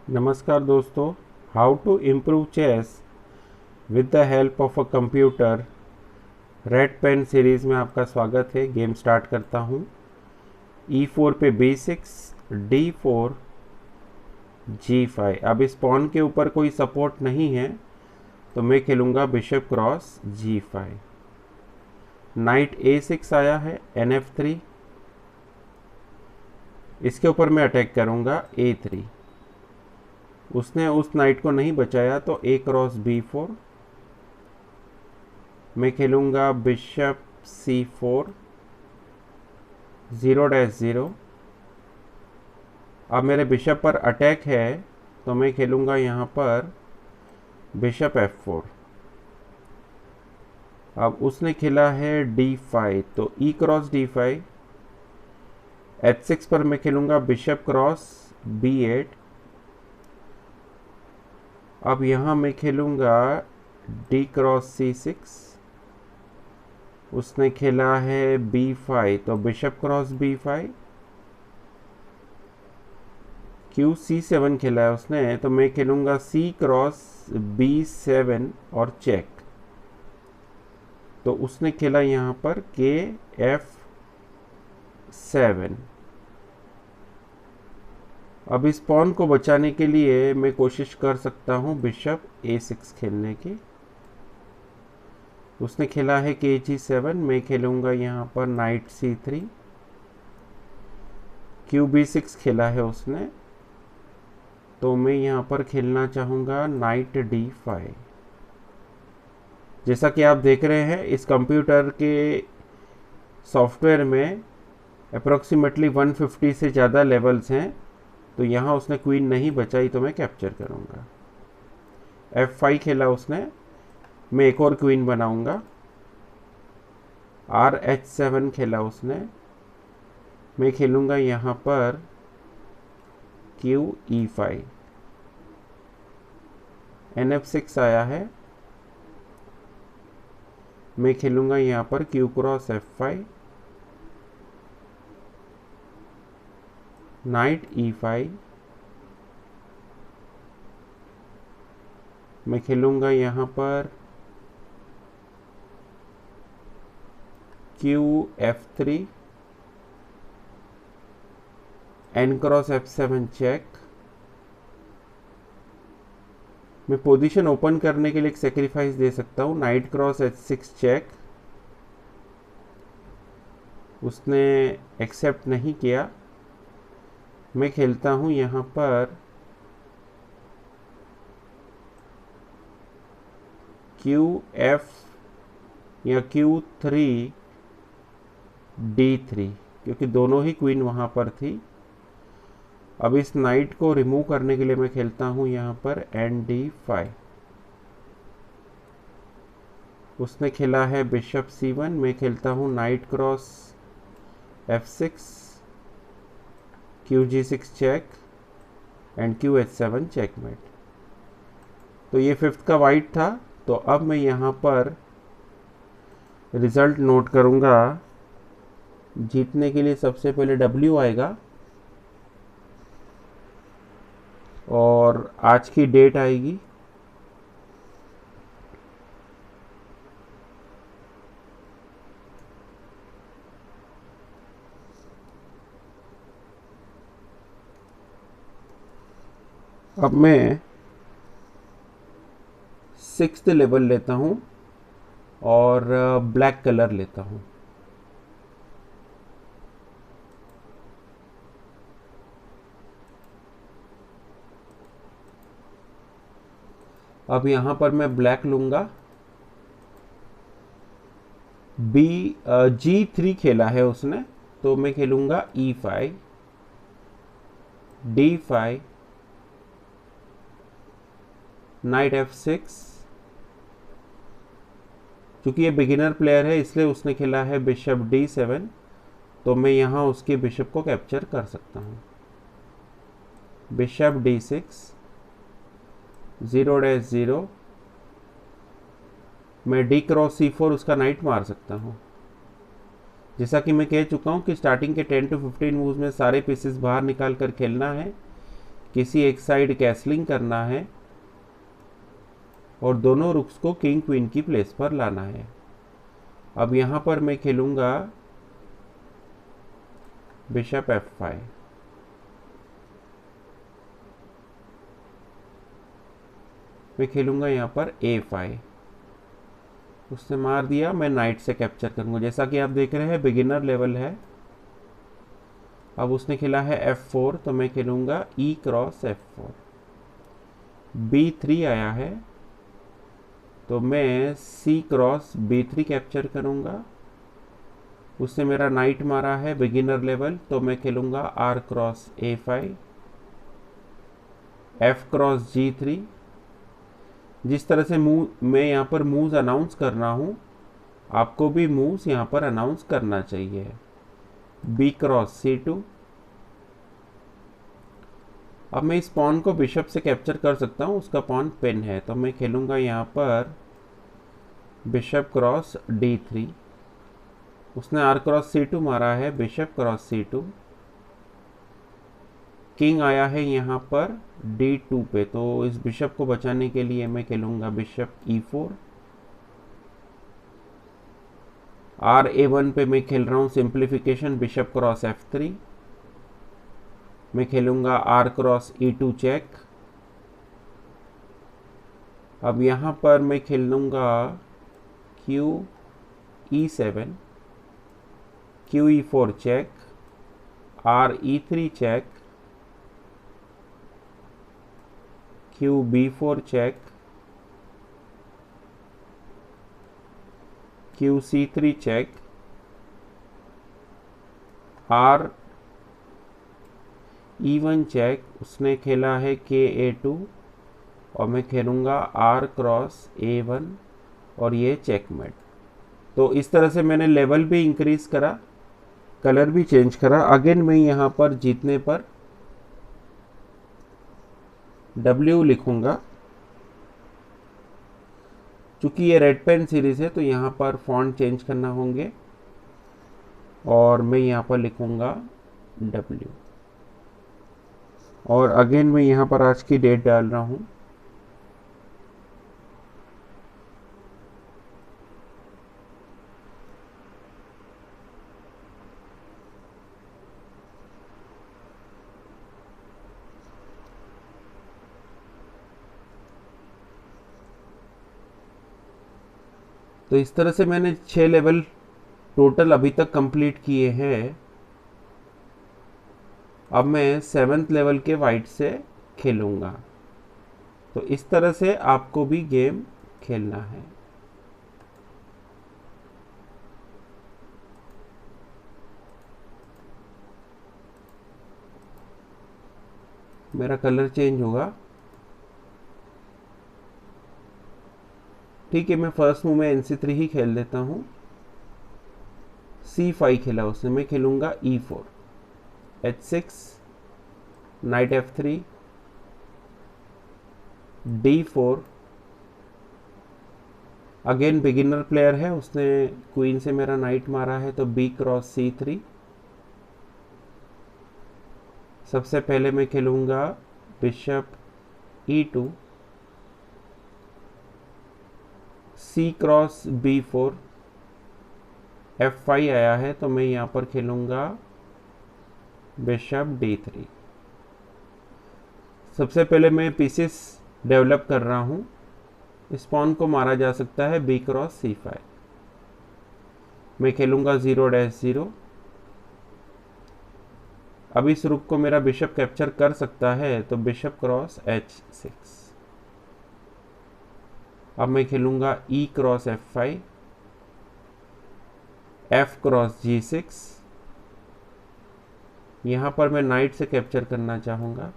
नमस्कार दोस्तों, how to improve chess with the help of a computer red pen series में आपका स्वागत है। गेम स्टार्ट करता हूँ। E4 पे B6, D4, G5। अब इस पॉन के ऊपर कोई सपोर्ट नहीं है तो मैं खेलूँगा bishop cross G5। Night A6 आया है, NF3। इसके ऊपर मैं अटैक करूँगा A3। उसने उस नाइट को नहीं बचाया तो A क्रॉस B4। मैं खेलूँगा बिशप C4, 0-0। अब मेरे बिशप पर अटैक है तो मैं खेलूँगा यहाँ पर बिशप F4। अब उसने खेला है D5 तो E क्रॉस D5। H6 पर मैं खेलूँगा बिशप क्रॉस B8। अब यहाँ मैं खेलूँगा D क्रॉस C6। उसने खेला है B5 तो bishop cross B5। Q C7 खेला है उसने तो मैं खेलूँगा C क्रॉस B7 और चेक। तो उसने खेला यहाँ पर के F7। अब इस पॉन को बचाने के लिए मैं कोशिश कर सकता हूँ बिशप A6 खेलने की। उसने खेला है के G7। मैं खेलूँगा यहाँ पर नाइट C3। क्यू B6 खेला है उसने तो मैं यहाँ पर खेलना चाहूँगा नाइट D5। जैसा कि आप देख रहे हैं इस कंप्यूटर के सॉफ्टवेयर में अप्रॉक्सीमेटली 150 से ज़्यादा लेवल्स हैं। तो यहाँ उसने क्वीन नहीं बचाई तो मैं कैप्चर करूँगा। F5 खेला उसने, मैं एक और क्वीन बनाऊँगा। RH7 खेला उसने, मैं खेलूँगा यहाँ पर QE5। NF6 आया है, मैं खेलूँगा यहाँ पर Q cross F5। Night E5। मैं खेलूँगा यहाँ पर QF3। N cross F7 check. मैं पोजीशन ओपन करने के लिए एक सेक्रीफाइस दे सकता हूँ। Knight cross H6 check. उसने एक्सेप्ट नहीं किया। मैं खेलता हूँ यहाँ पर QF या Q3 D3 क्योंकि दोनों ही क्वीन वहाँ पर थी। अब इस नाइट को रिमूव करने के लिए मैं खेलता हूँ यहाँ पर ND5। उसने खेला है बिशप C1। मैं खेलता हूँ knight cross F6, QG6 check and QH7 checkmate. तो ये फिफ्थ का वाइट था। तो अब मैं यहाँ पर रिजल्ट नोट करूँगा। जीतने के लिए सबसे पहले W आएगा और आज की डेट आएगी। अब मैं 6th लेवल लेता हूँ और ब्लैक कलर लेता हूँ। अब यहाँ पर मैं ब्लैक लूँगा। G3 खेला है उसने तो मैं खेलूँगा E5, D5, नाइट F6। क्योंकि ये बिगिनर प्लेयर है इसलिए उसने खेला है बिशप D7 तो मैं यहाँ उसके बिशप को कैप्चर कर सकता हूँ। Bishop D6, 0-0। मैं D क्रॉस C4 उसका नाइट मार सकता हूँ। जैसा कि मैं कह चुका हूँ कि स्टार्टिंग के 10 to 15 मूव्स में सारे पीसेस बाहर निकाल कर खेलना है किसी एक साइड कैसलिंग करना है और दोनों रुक्स को किंग क्वीन की प्लेस पर लाना है। अब यहाँ पर मैं खेलूंगा बिशप F5। मैं खेलूंगा यहाँ पर A5। उसने मार दिया, मैं नाइट से कैप्चर करूंगा। जैसा कि आप देख रहे हैं बिगिनर लेवल है। अब उसने खेला है F4, तो मैं खेलूंगा E क्रॉस F4। B3 आया है, तो मैं C क्रॉस B3 कैप्चर करूंगा। उसने मेरा नाइट मारा है बिगिनर लेवल, तो मैं खेलूंगा R cross A5, F cross G3। जिस तरह से मैं यहाँ पर मूव्स अनाउंस कर रहा हूँ, आपको भी मूव्स यहाँ पर अनाउंस करना चाहिए। B cross C2। अब मैं इस पॉन को बिशप से कैप्चर कर सकता हूँ, उसका पॉन पिन है, तो मैं खेलूंगा यहाँ पर बिशप क्रॉस D3। उसने R क्रॉस C2 मारा है, बिशप क्रॉस C2। किंग आया है यहाँ पर D2 पे, तो इस बिशप को बचाने के लिए मैं खेलूंगा बिशप E4। RA1 पे मैं खेल रहा हूँ सिंप्लीफिकेशन, बिशप क्रॉस F3। मैं खेलूंगा R क्रॉस E2 चेक। अब यहाँ पर मैं खेल लूंगा Q E7, Q E4 check, R E3 check, Q B4 check, Q C3 check, R E1 check. उसने खेला है K A2 और मैं खेलूंगा R क्रॉस A1 और ये चेकमेट। तो इस तरह से मैंने लेवल भी इंक्रीज करा, कलर भी चेंज करा। अगेन मैं यहाँ पर जीतने पर W लिखूंगा। चूंकि ये रेड पेन सीरीज है तो यहाँ पर फॉन्ट चेंज करना होंगे और मैं यहाँ पर लिखूंगा W। और अगेन मैं यहाँ पर आज की डेट डाल रहा हूँ। तो इस तरह से मैंने 6 लेवल टोटल अभी तक कंप्लीट किए हैं। अब मैं 7th लेवल के वाइट से खेलूंगा। तो इस तरह से आपको भी गेम खेलना है। मेरा कलर चेंज होगा। ठीक है, मैं फर्स्ट मूव में NC3 ही खेल देता हूँ। C5 खेला उसने, मैं खेलूंगा E4, H6, night F3, D4। Again beginner player है, उसने क्वीन से मेरा नाइट मारा है, तो B क्रॉस C3। सबसे पहले मैं खेलूंगा bishop E2, C cross B4, F5 आया है, तो मैं यहाँ पर खेलूंगा बिशप D3। सबसे पहले मैं पीसेस डेवलप कर रहा हूँ। इस पॉन को मारा जा सकता है B क्रॉस C5। मैं खेलूंगा 0-0। अब इस रुक को मेरा बिशप कैप्चर कर सकता है, तो बिशप क्रॉस H6। अब मैं खेलूंगा E cross F5, F cross G6। यहाँ पर मैं नाइट से कैप्चर करना चाहूँगा।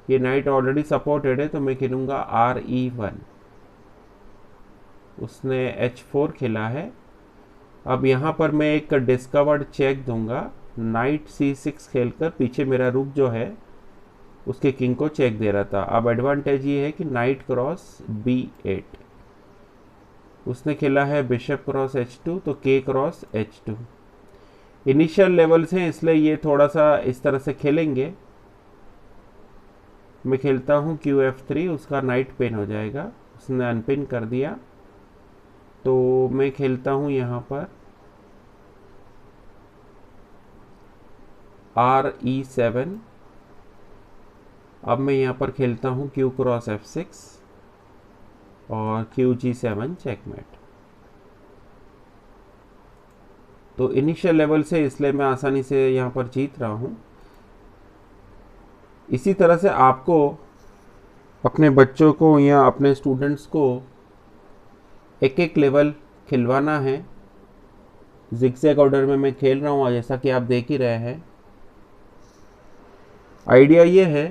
ये नाइट ऑलरेडी सपोर्टेड है, तो मैं खेलूंगा RE1। उसने H4 खेला है। अब यहाँ पर मैं एक डिस्कवर्ड चेक दूंगा, नाइट C6 खेलकर पीछे मेरा रुक जो है उसके किंग को चेक दे रहा था। अब एडवांटेज ये है कि नाइट क्रॉस B8। उसने खेला है बिशप क्रॉस H2, तो K cross H2। Initial levels हैं इसलिए ये थोड़ा सा इस तरह से खेलेंगे, मैं खेलता हूँ QF3, उसका नाइट पिन हो जाएगा, उसने अनपिन कर दिया। तो मैं खेलता हूँ यहाँ पर RE7। अब मैं यहाँ पर खेलता हूँ Q क्रॉस F6 और QG7 चेकमेट। तो इनिशियल लेवल से इसलिए मैं आसानी से यहाँ पर जीत रहा हूँ। इसी तरह से आपको अपने बच्चों को या अपने स्टूडेंट्स को एक एक लेवल खिलवाना है। जिगजैग ऑर्डर में मैं खेल रहा हूँ, जैसा कि आप देख ही रहे हैं। आइडिया ये है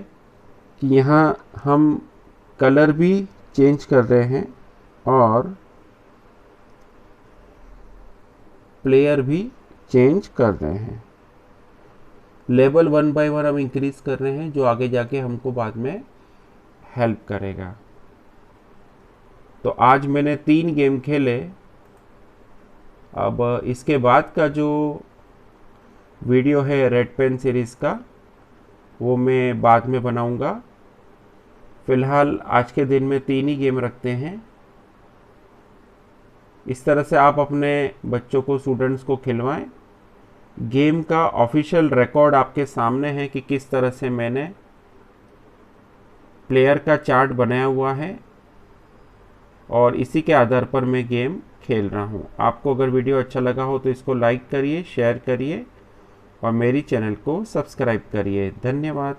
कि यहाँ हम कलर भी चेंज कर रहे हैं और प्लेयर भी चेंज कर रहे हैं। लेवल 1 बाय 1 हम इंक्रीज कर रहे हैं, जो आगे जाके हमको बाद में हेल्प करेगा। तो आज मैंने 3 गेम खेले। अब इसके बाद का जो वीडियो है रेड पेन सीरीज़ का, वो मैं बाद में बनाऊंगा। फ़िलहाल आज के दिन में 3 ही गेम रखते हैं। इस तरह से आप अपने बच्चों को, स्टूडेंट्स को खिलवाएं। गेम का ऑफिशियल रिकॉर्ड आपके सामने है कि किस तरह से मैंने प्लेयर का चार्ट बनाया हुआ है और इसी के आधार पर मैं गेम खेल रहा हूँ। आपको अगर वीडियो अच्छा लगा हो तो इसको लाइक करिए, शेयर करिए और मेरी चैनल को सब्सक्राइब करिए। धन्यवाद।